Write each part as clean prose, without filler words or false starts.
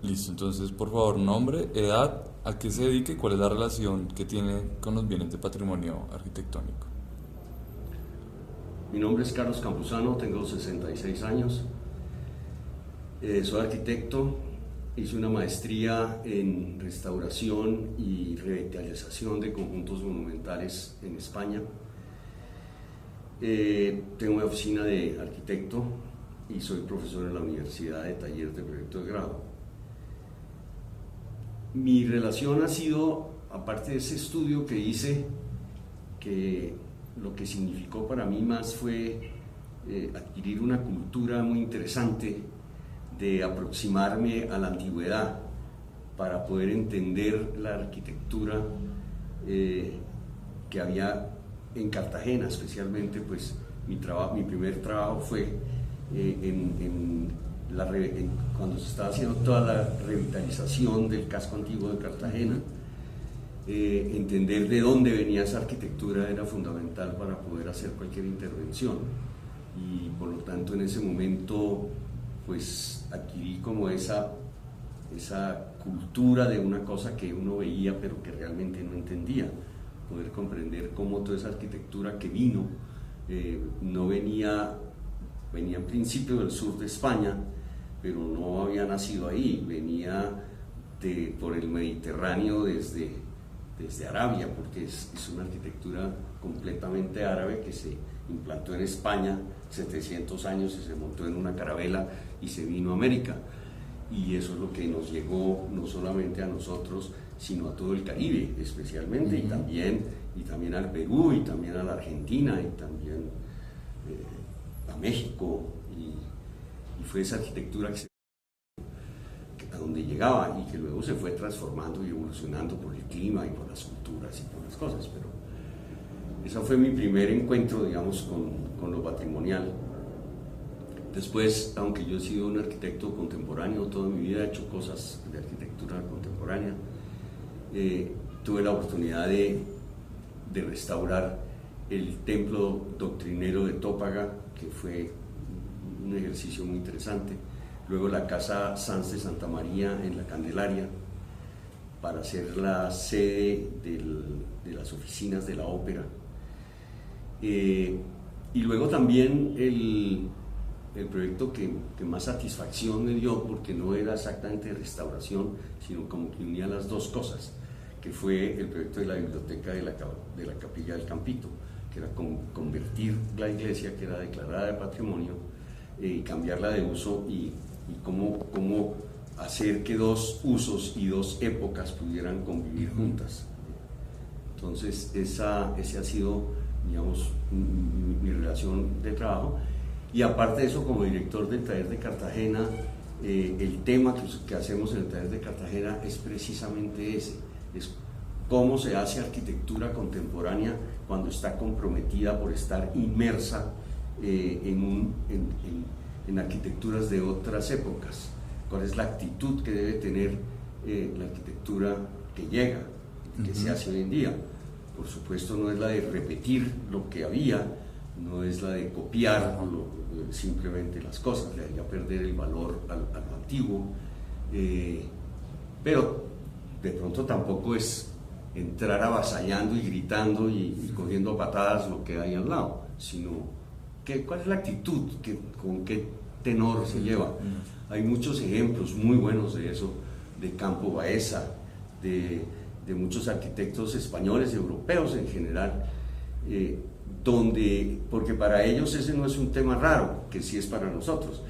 Listo, entonces por favor, nombre, edad, a qué se dedica y cuál es la relación que tiene con los bienes de patrimonio arquitectónico. Mi nombre es Carlos Campuzano, tengo 66 años, soy arquitecto, hice una maestría en restauración y revitalización de conjuntos monumentales en España. Tengo una oficina de arquitecto y soy profesor en la Universidad de Taller de Proyecto de Grado. Mi relación ha sido, aparte de ese estudio que hice, que lo que significó para mí más fue adquirir una cultura muy interesante de aproximarme a la antigüedad para poder entender la arquitectura que había en Cartagena, especialmente pues mi primer trabajo fue cuando se estaba haciendo toda la revitalización del casco antiguo de Cartagena. Entender de dónde venía esa arquitectura era fundamental para poder hacer cualquier intervención, y por lo tanto en ese momento pues adquirí como esa cultura de una cosa que uno veía pero que realmente no entendía, poder comprender cómo toda esa arquitectura que vino no venía en principio del sur de España, pero no había nacido ahí, venía por el Mediterráneo desde Arabia, porque es una arquitectura completamente árabe que se implantó en España 700 años y se montó en una carabela y se vino a América. Y eso es lo que nos llegó no solamente a nosotros, sino a todo el Caribe especialmente, y también al Perú, y también a la Argentina, y también a México, y fue esa arquitectura a donde llegaba y que luego se fue transformando y evolucionando por el clima y por las culturas y por las cosas. Pero ese fue mi primer encuentro, digamos, con lo patrimonial. Después, aunque yo he sido un arquitecto contemporáneo, toda mi vida he hecho cosas de arquitectura contemporánea, tuve la oportunidad de restaurar el templo doctrinero de Tópaga, que fue un ejercicio muy interesante. Luego la Casa Sanz de Santa María en la Candelaria, para hacer la sede de las oficinas de la ópera. Y luego también el proyecto que más satisfacción me dio, porque no era exactamente restauración, sino como que unía las dos cosas, que fue el proyecto de la biblioteca de la Capilla del Campito, que era convertir la iglesia, que era declarada de patrimonio, y cambiarla de uso, y cómo hacer que dos usos y dos épocas pudieran convivir juntas. Entonces ese ha sido, digamos, mi relación de trabajo. Y aparte de eso, como director del Taller de Cartagena, el tema que hacemos en el Taller de Cartagena es precisamente ese, es cómo se hace arquitectura contemporánea cuando está comprometida por estar inmersa en arquitecturas de otras épocas. ¿Cuál es la actitud que debe tener la arquitectura que llega, que se hace hoy en día? Por supuesto, no es la de repetir lo que había, no es la de copiar simplemente las cosas, le haría perder el valor a lo antiguo, pero de pronto tampoco es entrar avasallando y gritando y cogiendo a patadas lo que hay al lado, sino cuál es la actitud, con qué tenor se lleva. Hay muchos ejemplos muy buenos de eso, de Campo Baeza, de muchos arquitectos españoles, europeos en general, porque para ellos ese no es un tema raro, que sí es para nosotros.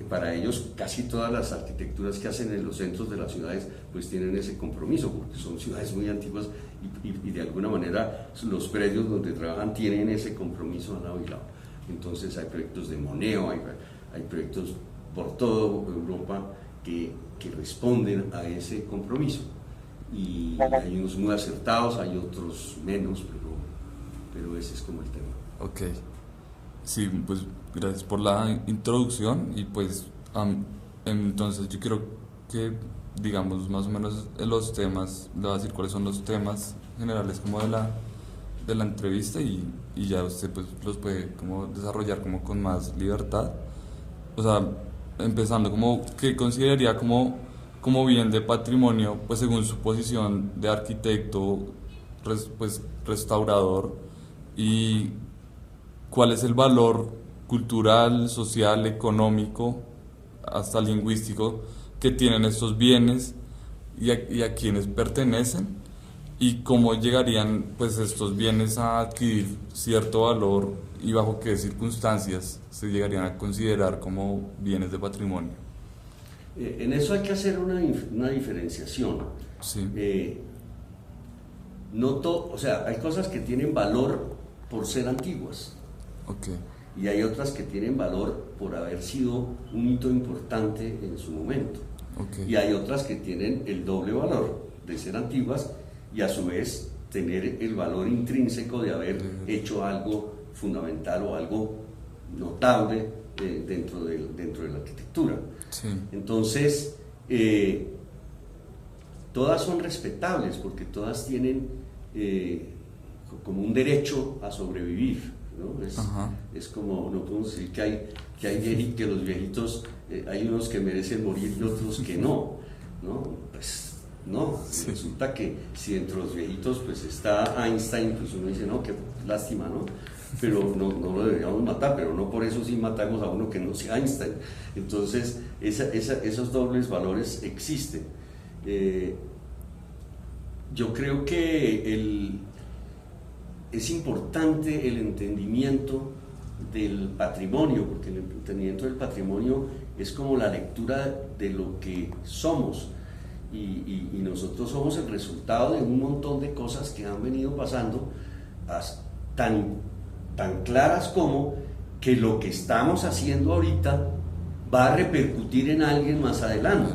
Para ellos casi todas las arquitecturas que hacen en los centros de las ciudades pues tienen ese compromiso, porque son ciudades muy antiguas y de alguna manera los predios donde trabajan tienen ese compromiso al lado y lado. Entonces hay proyectos de Moneo, hay proyectos por toda Europa que responden a ese compromiso, y hay unos muy acertados, hay otros menos, pero ese es como el tema. Ok, sí, pues gracias por la introducción y pues entonces yo quiero que digamos más o menos los temas, le voy a decir cuáles son los temas generales como de la entrevista, y ya usted pues los puede como desarrollar como con más libertad. O sea, empezando como, ¿qué consideraría como como bien de patrimonio, pues según su posición de arquitecto, pues restaurador, y cuál es el valor cultural, social, económico, hasta lingüístico que tienen estos bienes y a quienes pertenecen y cómo llegarían pues estos bienes a adquirir cierto valor y bajo qué circunstancias se llegarían a considerar como bienes de patrimonio. En eso hay que hacer una diferenciación. Sí, O sea, hay cosas que tienen valor por ser antiguas ok, y hay otras que tienen valor por haber sido un hito importante en su momento. ok. Y hay otras que tienen el doble valor de ser antiguas y a su vez tener el valor intrínseco de haber hecho algo fundamental o algo notable dentro de la arquitectura. Sí, Entonces, todas son respetables porque todas tienen como un derecho a sobrevivir, ¿no? Es como, no podemos decir que los viejitos, hay unos que merecen morir y otros que no, ¿no? Pues no, sí. resulta que si entre los viejitos pues está Einstein, pues uno dice, no, qué lástima, ¿no? Pero no lo deberíamos matar, pero no por eso sí matamos a uno que no sea Einstein. Entonces, esos dobles valores existen. Yo creo que es importante el entendimiento del patrimonio, porque el entendimiento del patrimonio es como la lectura de lo que somos. Y nosotros somos el resultado de un montón de cosas que han venido pasando tan claras como que lo que estamos haciendo ahorita va a repercutir en alguien más adelante.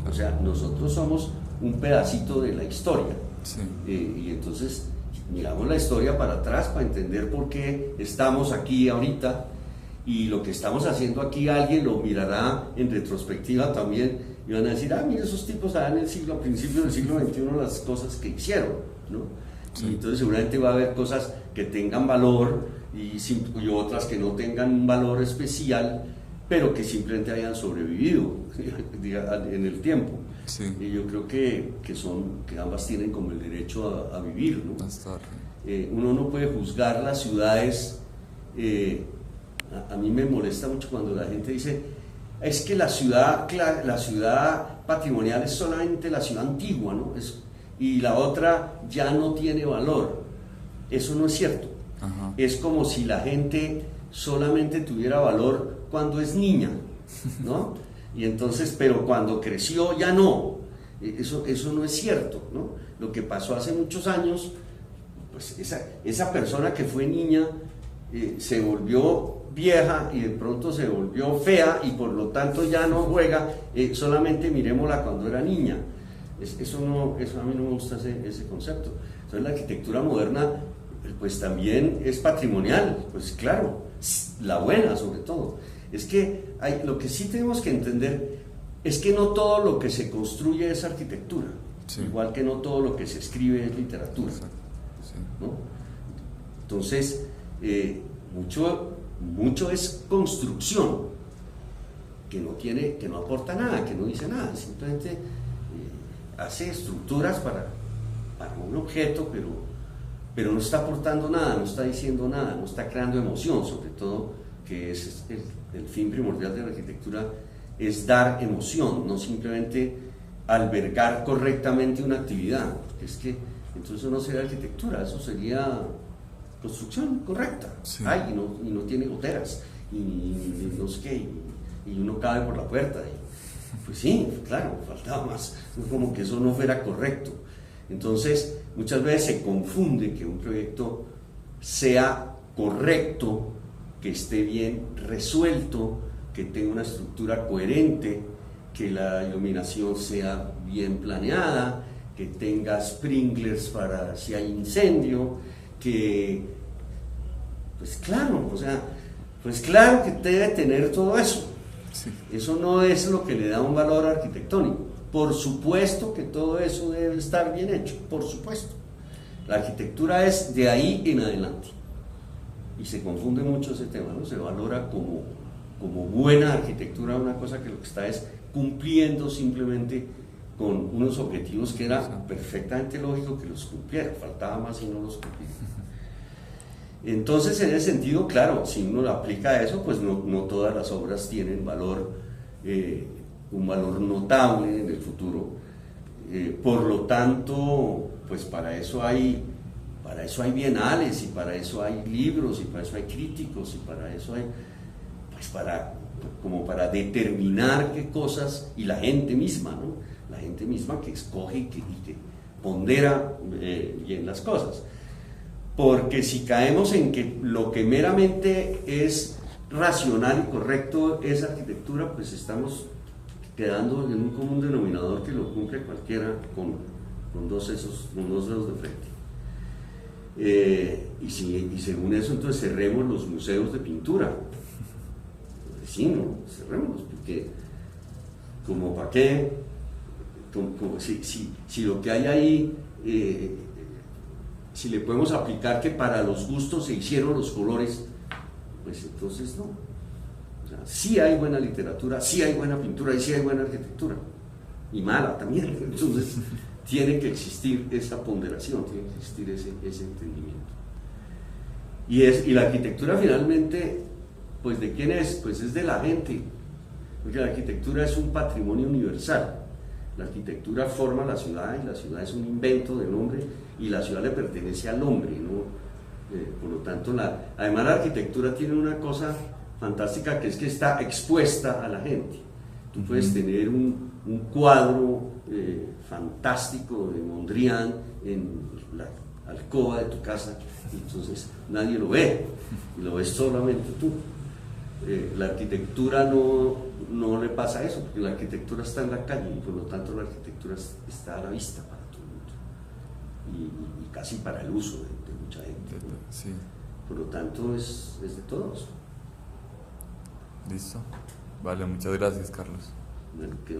O sea, nosotros somos un pedacito de la historia. Sí. Y entonces miramos la historia para atrás para entender por qué estamos aquí ahorita, y lo que estamos haciendo aquí alguien lo mirará en retrospectiva también y van a decir, mira, esos tipos allá a principios del siglo XXI las cosas que hicieron, ¿no? Sí. Y entonces seguramente va a haber cosas que tengan valor y otras que no tengan un valor especial, pero que simplemente hayan sobrevivido en el tiempo. Sí. Y yo creo que ambas tienen como el derecho a vivir, ¿no? Uno no puede juzgar las ciudades. A mí me molesta mucho cuando la gente dice, es que la ciudad patrimonial es solamente la ciudad antigua, ¿no? Y la otra ya no tiene valor. Eso no es cierto. Ajá. Es como si la gente solamente tuviera valor cuando es niña, ¿no? Y entonces, pero cuando creció ya no. Eso no es cierto, ¿no? Lo que pasó hace muchos años, pues esa persona que fue niña se volvió vieja y de pronto se volvió fea y por lo tanto ya no juega, solamente miremosla cuando era niña. Eso a mí no me gusta ese concepto. Entonces la arquitectura moderna pues también es patrimonial, pues claro, la buena sobre todo. Es que lo que sí tenemos que entender es que no todo lo que se construye es arquitectura, sí. Igual que no todo lo que se escribe es literatura, sí. ¿No? Entonces, mucho es construcción que no aporta nada, que no dice nada, simplemente hace estructuras para un objeto, pero no está aportando nada, no está diciendo nada, no está creando emoción, sobre todo, que es el fin primordial de la arquitectura, es dar emoción, no simplemente albergar correctamente una actividad. Es que entonces eso no sería arquitectura, eso sería construcción correcta. Sí. Y no tiene goteras y no sé qué, y uno cabe por la puerta. Pues sí, claro, faltaba más, como que eso no fuera correcto. Entonces, muchas veces se confunde que un proyecto sea correcto, que esté bien resuelto, que tenga una estructura coherente, que la iluminación sea bien planeada, que tenga sprinklers para si hay incendio, pues claro que debe tener todo eso. Sí. Eso no es lo que le da un valor arquitectónico. Por supuesto que todo eso debe estar bien hecho, por supuesto. La arquitectura es de ahí en adelante. Y se confunde mucho ese tema, ¿no? Se valora como buena arquitectura una cosa que lo que está es cumpliendo simplemente con unos objetivos que era perfectamente lógico que los cumpliera, faltaba más y no los cumplía. Entonces, en ese sentido, claro, si uno lo aplica a eso, pues no todas las obras tienen valor, un valor notable en el futuro. Por lo tanto, pues para eso hay bienales, y para eso hay libros, y para eso hay críticos, y para eso hay, pues como para determinar qué cosas, y la gente misma, ¿no? La gente misma que escoge y que pondera bien las cosas. Porque si caemos en que lo que meramente es racional y correcto es arquitectura, pues estamos quedando en un común denominador que lo cumple cualquiera con dos dedos de frente. Y según eso, entonces cerremos los museos de pintura. Pues sí, ¿no? Cerrémoslos, porque como para qué, si lo que hay ahí, si le podemos aplicar que para los gustos se hicieron los colores, pues entonces no. O sea, sí hay buena literatura, sí hay buena pintura y sí hay buena arquitectura, y mala también. Entonces tiene que existir esa ponderación, tiene que existir ese entendimiento. Y la arquitectura finalmente, pues ¿de quién es? Pues es de la gente, porque la arquitectura es un patrimonio universal. La arquitectura forma la ciudad, y la ciudad es un invento del hombre, y la ciudad le pertenece al hombre, ¿no? Por lo tanto, además la arquitectura tiene una cosa fantástica, que es que está expuesta a la gente. Tú puedes tener un cuadro fantástico de Mondrian en la alcoba de tu casa, y entonces nadie lo ve, y lo ves solamente tú. La arquitectura no le pasa eso, porque la arquitectura está en la calle, y por lo tanto la arquitectura está a la vista para todo el mundo, y casi para el uso de mucha gente, ¿no? Sí. Por lo tanto es de todos. Listo. Vale, muchas gracias, Carlos. Bueno, quedó.